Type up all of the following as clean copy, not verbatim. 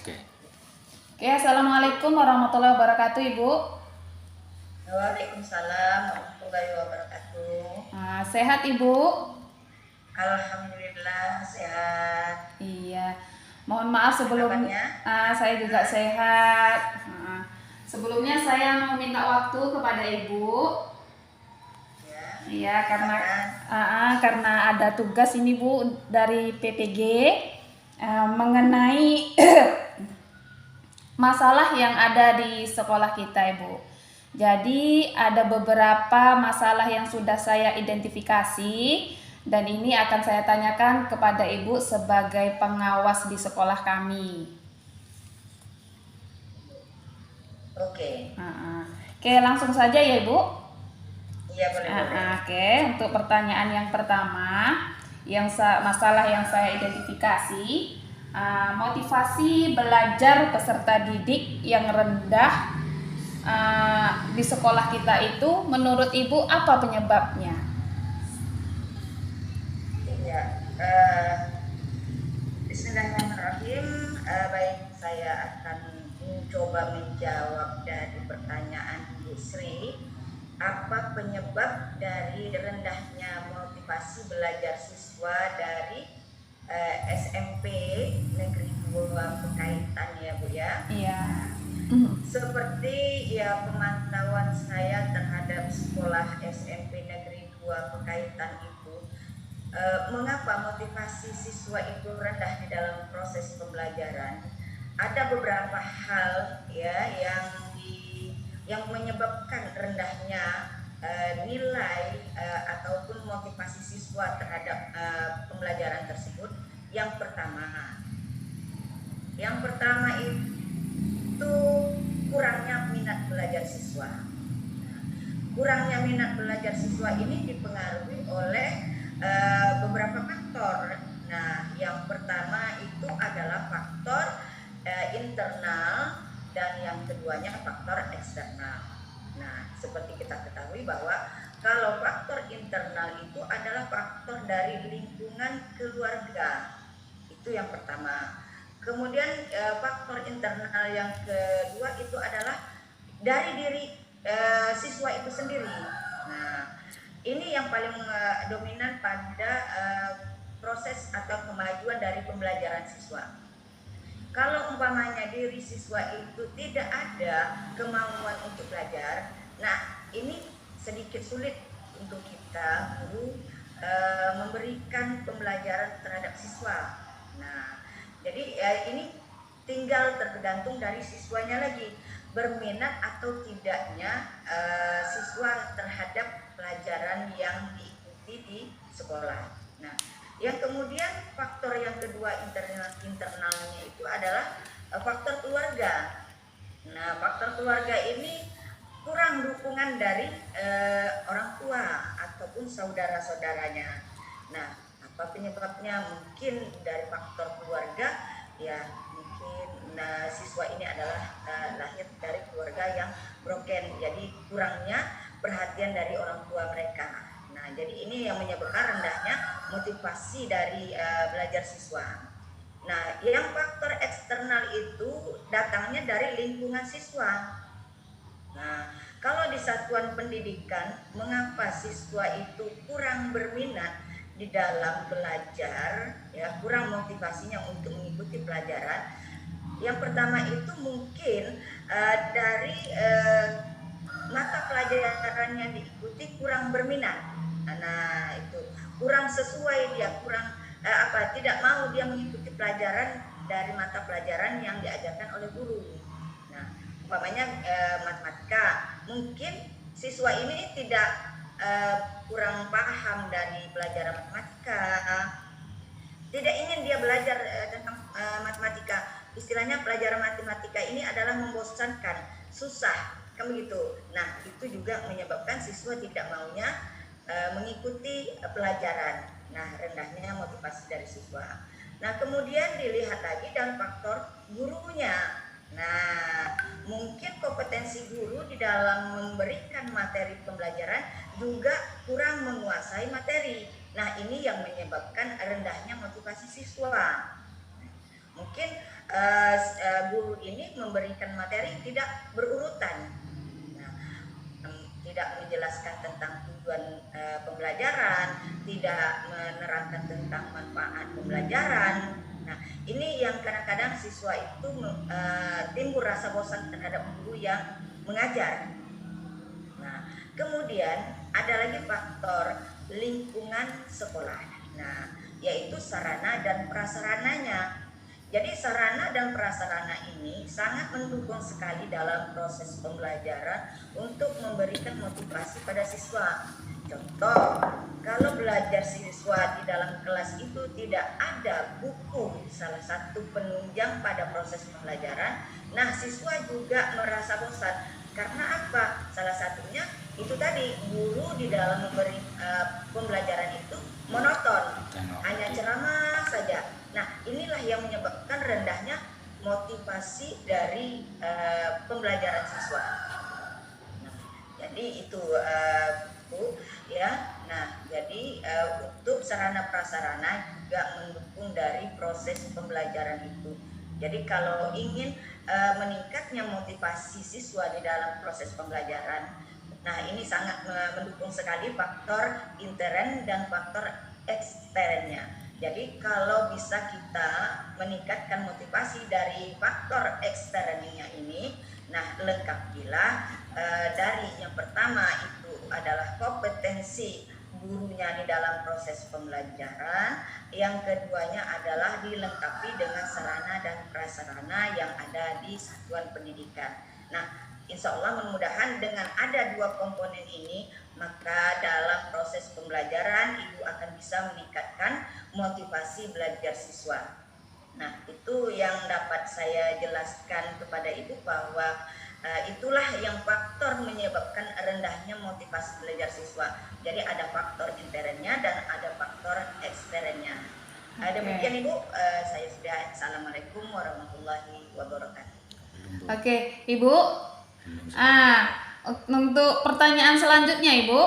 Oke. Oke, Assalamualaikum warahmatullahi wabarakatuh, Ibu. Waalaikumsalam warahmatullahi wabarakatuh. Sehat, Ibu? Alhamdulillah sehat. Iya. Mohon maaf Kabarnya? saya juga sehat. Sebelumnya saya mau minta waktu kepada Ibu. Ya. Iya, karena ada tugas ini, Bu, dari PPG mengenai masalah yang ada di sekolah kita, Ibu. Jadi ada beberapa masalah yang sudah saya identifikasi dan ini akan saya tanyakan kepada Ibu sebagai pengawas di sekolah kami. Oke. Oke, langsung saja ya, Ibu. Iya, boleh. Oke, untuk pertanyaan yang pertama, masalah yang saya identifikasi, motivasi belajar peserta didik yang rendah di sekolah kita itu menurut Ibu apa penyebabnya? Iya. Bismillahirrahmanirrahim. Baik, saya akan mencoba menjawab dari pertanyaan Bu Sri. Apa penyebab dari rendahnya motivasi belajar siswa dari SMP Negeri 2 Pekaitan ya Bu ya? Iya. Seperti ya pemantauan saya terhadap sekolah SMP Negeri 2 Pekaitan itu, mengapa motivasi siswa itu rendah di dalam proses pembelajaran? Ada beberapa hal ya yang menyebabkan rendahnya nilai ataupun motivasi siswa terhadap pembelajaran tersebut. Yang pertama itu kurangnya minat belajar siswa. Kurangnya minat belajar siswa ini dipengaruhi oleh beberapa faktor. Nah, yang pertama itu adalah faktor internal dan yang keduanya faktor eksternal. Nah, seperti kita ketahui bahwa kalau faktor internal itu adalah faktor dari lingkungan keluarga. Itu yang pertama. Kemudian faktor internal yang kedua itu adalah dari diri siswa itu sendiri. Nah, ini yang paling dominan pada proses atau kemajuan dari pembelajaran siswa. Kalau umpamanya diri siswa itu tidak ada kemauan untuk belajar, nah ini sedikit sulit untuk kita guru memberikan pembelajaran terhadap siswa. Nah, jadi ini tinggal tergantung dari siswanya lagi, berminat atau tidaknya siswa terhadap pelajaran yang diikuti di sekolah. Nah, yang kemudian faktor yang kedua internalnya itu adalah faktor keluarga. Nah, faktor keluarga ini kurang dukungan dari orang tua ataupun saudara-saudaranya. Nah, apa penyebabnya? Mungkin dari faktor keluarga, ya mungkin siswa ini adalah lahir dari keluarga yang broken, jadi kurangnya perhatian dari orang tua mereka. Nah, jadi ini yang menyebabkan rendahnya motivasi dari belajar siswa. Nah, yang faktor eksternal itu datangnya dari lingkungan siswa. Nah, kalau di satuan pendidikan, mengapa siswa itu kurang berminat di dalam belajar, ya kurang motivasinya untuk mengikuti pelajaran? Yang pertama itu mungkin dari mata pelajaran yang diikuti kurang berminat. Nah, itu kurang sesuai, dia tidak mau dia mengikuti pelajaran dari mata pelajaran yang diajarkan oleh guru. Nah, umpamanya matematika, mungkin siswa ini tidak kurang paham dari pelajaran matematika, tidak ingin dia belajar tentang matematika. Istilahnya pelajaran matematika ini adalah membosankan, susah, kan begitu. Nah, itu juga menyebabkan siswa tidak maunya mengikuti pelajaran. Nah, rendahnya motivasi dari siswa. Nah, kemudian dilihat lagi dalam faktor gurunya. Nah, mungkin kompetensi guru di dalam memberikan materi pembelajaran juga kurang menguasai materi. Nah, ini yang menyebabkan rendahnya motivasi siswa. Mungkin guru ini memberikan materi tidak berurutan. Nah, tidak menjelaskan tentang tujuan pembelajaran, tidak menerangkan tentang manfaat pembelajaran. Nah, ini yang kadang-kadang siswa itu timbul rasa bosan terhadap guru yang mengajar. Nah, kemudian ada lagi faktor lingkungan sekolah. Nah, yaitu sarana dan prasarananya. Jadi sarana dan prasarana ini sangat mendukung sekali dalam proses pembelajaran untuk memberikan motivasi pada siswa. Contoh, kalau belajar siswa di dalam kelas itu tidak ada buku, salah satu penunjang pada proses pembelajaran, nah siswa juga merasa bosan. Karena apa? Salah satunya itu tadi, guru di dalam memberi pembelajaran itu monoton, hanya ceramah saja. Nah, inilah yang menyebabkan rendahnya motivasi dari pembelajaran siswa. Nah, jadi itu Bu ya. Nah, jadi untuk sarana prasarana juga mendukung dari proses pembelajaran itu. Jadi kalau ingin meningkatnya motivasi siswa di dalam proses pembelajaran, nah ini sangat mendukung sekali faktor intern dan faktor eksternnya. Jadi kalau bisa kita meningkatkan motivasi dari faktor eksternnya ini, nah lengkapilah dari yang pertama itu adalah kompetensi gurunya di dalam proses pembelajaran, yang keduanya adalah dilengkapi dengan sarana dan prasarana yang ada di satuan pendidikan. Nah, insya Allah mudah-mudahan dengan ada dua komponen ini, maka dalam proses pembelajaran Ibu akan bisa meningkatkan motivasi belajar siswa. Nah, itu yang dapat saya jelaskan kepada Ibu, bahwa itulah yang faktor menyebabkan rendahnya motivasi belajar siswa. Jadi ada faktor internnya dan ada faktor eksternnya. Demikian Ibu, saya sudah. Assalamualaikum warahmatullahi wabarakatuh. Oke, Ibu. Untuk pertanyaan selanjutnya, Ibu.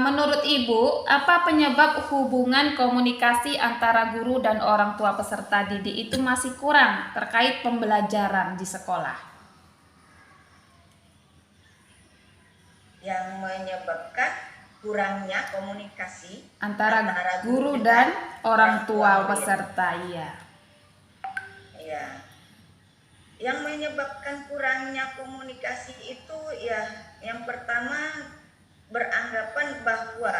Menurut Ibu, apa penyebab hubungan komunikasi antara guru dan orang tua peserta didik itu masih kurang terkait pembelajaran di sekolah? Yang menyebabkan kurangnya komunikasi antara guru dan orang tua peserta, iya. Ya. Yang menyebabkan kurangnya komunikasi itu ya, yang pertama beranggapan bahwa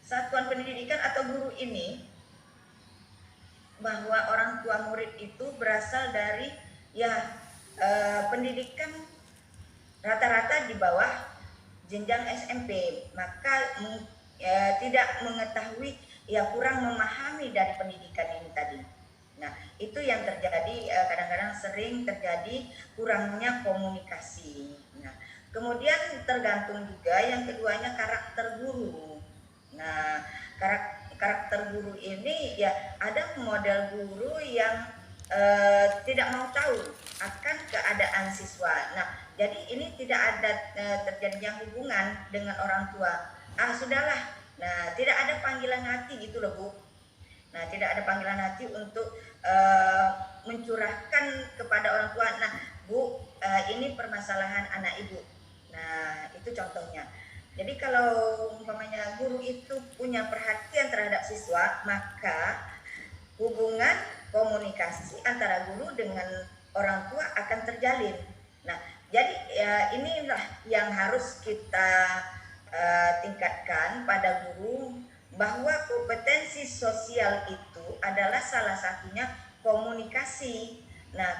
satuan pendidikan atau guru ini, bahwa orang tua murid itu berasal dari pendidikan rata-rata di bawah jenjang SMP, maka tidak mengetahui, kurang memahami dari pendidikan ini tadi. Nah, itu yang terjadi, kadang-kadang sering terjadi kurangnya komunikasi. Nah, kemudian tergantung juga yang keduanya karakter guru. Nah, karakter guru ini ada model guru yang tidak mau tahu akan keadaan siswa. Nah, jadi ini tidak ada terjadinya hubungan dengan orang tua. Sudahlah. Nah, tidak ada panggilan hati gitu loh, Bu. Nah, tidak ada panggilan hati untuk mencurahkan kepada orang tua. Nah, Bu, ini permasalahan anak Ibu. Nah, itu contohnya. Jadi kalau umpamanya guru itu punya perhatian terhadap siswa, maka hubungan komunikasi antara guru dengan orang tua akan terjalin. Nah, jadi inilah yang harus kita tingkatkan pada guru, bahwa kompetensi sosial itu adalah salah satunya komunikasi. Nah,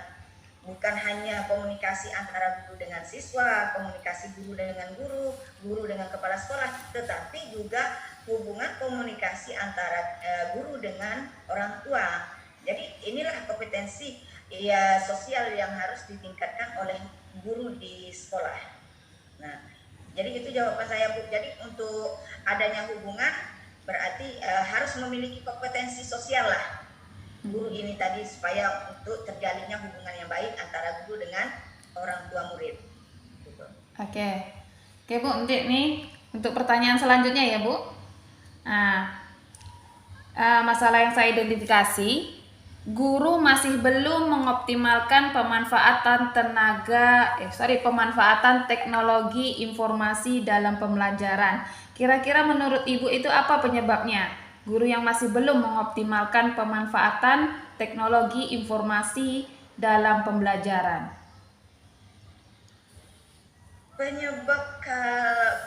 bukan hanya komunikasi antara guru dengan siswa, komunikasi guru dengan guru, guru dengan kepala sekolah, tetapi juga hubungan komunikasi antara guru dengan orang tua. Jadi inilah kompetensi sosial yang harus ditingkatkan oleh guru di sekolah. Nah, jadi itu jawaban saya, Bu. Jadi untuk adanya hubungan berarti harus memiliki kompetensi sosial lah guru ini tadi, supaya untuk terjalinnya hubungan yang baik antara guru dengan orang tua murid. Gitu. Oke Bu, untuk pertanyaan selanjutnya ya, Bu. Nah, Masalah yang saya identifikasi, guru masih belum mengoptimalkan pemanfaatan teknologi informasi dalam pembelajaran. Kira-kira menurut Ibu itu apa penyebabnya? Guru yang masih belum mengoptimalkan pemanfaatan teknologi informasi dalam pembelajaran. Penyebab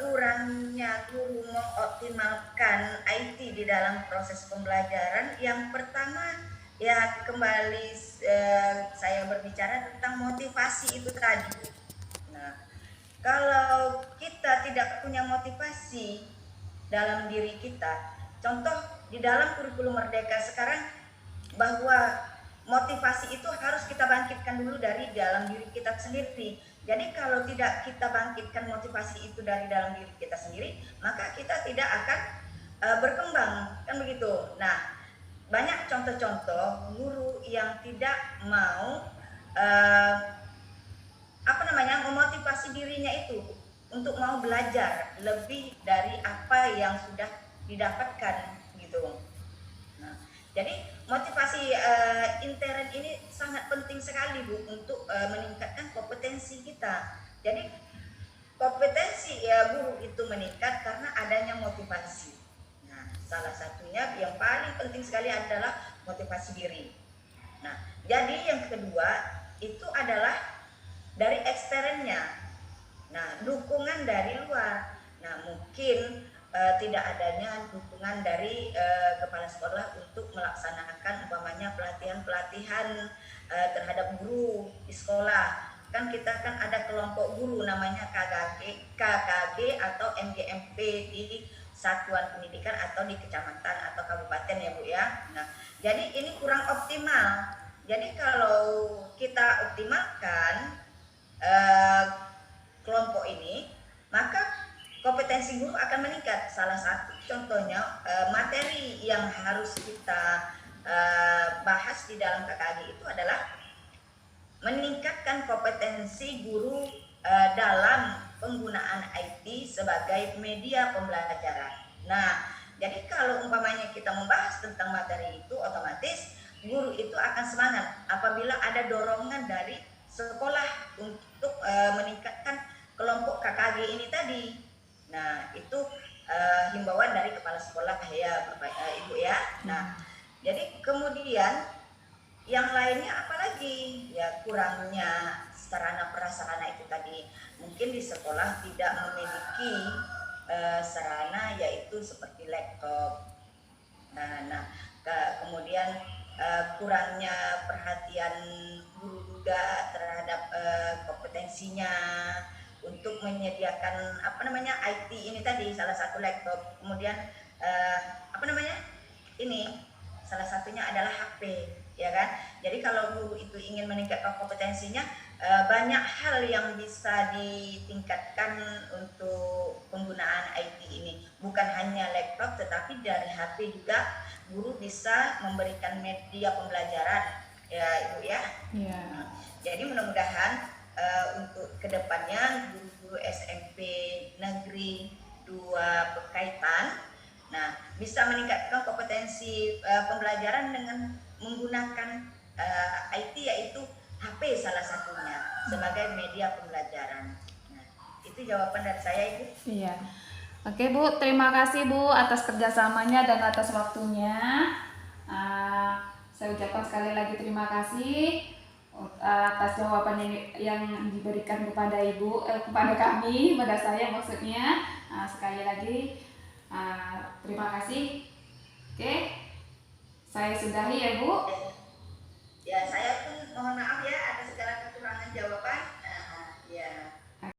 kurangnya guru mengoptimalkan IT di dalam proses pembelajaran, yang pertama ya kembali saya berbicara tentang motivasi itu tadi. Nah, kalau kita tidak punya motivasi dalam diri kita, contoh di dalam kurikulum Merdeka sekarang, bahwa motivasi itu harus kita bangkitkan dulu dari dalam diri kita sendiri. Jadi kalau tidak kita bangkitkan motivasi itu dari dalam diri kita sendiri, maka kita tidak akan berkembang, kan begitu. Nah, banyak contoh-contoh guru yang tidak mau memotivasi dirinya itu untuk mau belajar lebih dari apa yang sudah didapatkan gitu. Nah, jadi motivasi intern ini sangat penting sekali, Bu, untuk meningkatkan kompetensi kita. Jadi kompetensi guru itu meningkat karena adanya motivasi. Nah, salah satunya yang paling penting sekali adalah motivasi diri. Nah, jadi yang kedua itu adalah dari eksternnya. Nah, dukungan dari luar. Nah, mungkin tidak adanya dukungan dari kepala sekolah untuk melaksanakan umpamanya pelatihan-pelatihan terhadap guru di sekolah. Kan kita kan ada kelompok guru namanya KKG atau MGMP di satuan pendidikan atau di kecamatan atau kabupaten ya, Bu ya. Nah, jadi ini kurang optimal. Jadi kalau kita optimalkan kelompok ini, maka kompetensi guru akan meningkat. Salah satu contohnya materi yang harus kita bahas di dalam KKG itu adalah meningkatkan kompetensi guru dalam penggunaan IT sebagai media pembelajaran. Nah, jadi kalau umpamanya kita membahas tentang materi itu, otomatis guru itu akan semangat apabila ada dorongan dari sekolah untuk meningkatkan kelompok KKG ini tadi. Nah, itu himbauan dari kepala sekolah ya, Bapak Ibu ya. Nah, jadi kemudian yang lainnya apalagi? Ya kurangnya sarana prasarana itu tadi. Mungkin di sekolah tidak memiliki sarana, yaitu seperti laptop. Nah, kemudian kurangnya perhatian guru juga terhadap kompetensinya untuk menyediakan IT ini tadi, salah satu laptop. Kemudian ini salah satunya adalah HP, ya kan. Jadi kalau guru itu ingin meningkatkan kompetensinya, banyak hal yang bisa ditingkatkan untuk penggunaan IT ini. Bukan hanya laptop, tetapi dari HP juga guru bisa memberikan media pembelajaran, ya Ibu ya. Yeah. Jadi mudah-mudahan untuk kedepannya guru-guru SMP Negeri 2 Pekaitan, nah, bisa meningkatkan kompetensi pembelajaran dengan menggunakan IT, yaitu HP salah satunya sebagai media pembelajaran. Nah, itu jawaban dari saya, Ibu. Iya. Oke, Bu, terima kasih Bu atas kerjasamanya dan atas waktunya. Saya ucapkan sekali lagi terima kasih atas jawaban yang diberikan kepada Ibu, kepada kami, pada saya maksudnya. Sekali lagi terima kasih. Oke, saya sudahi ya Bu.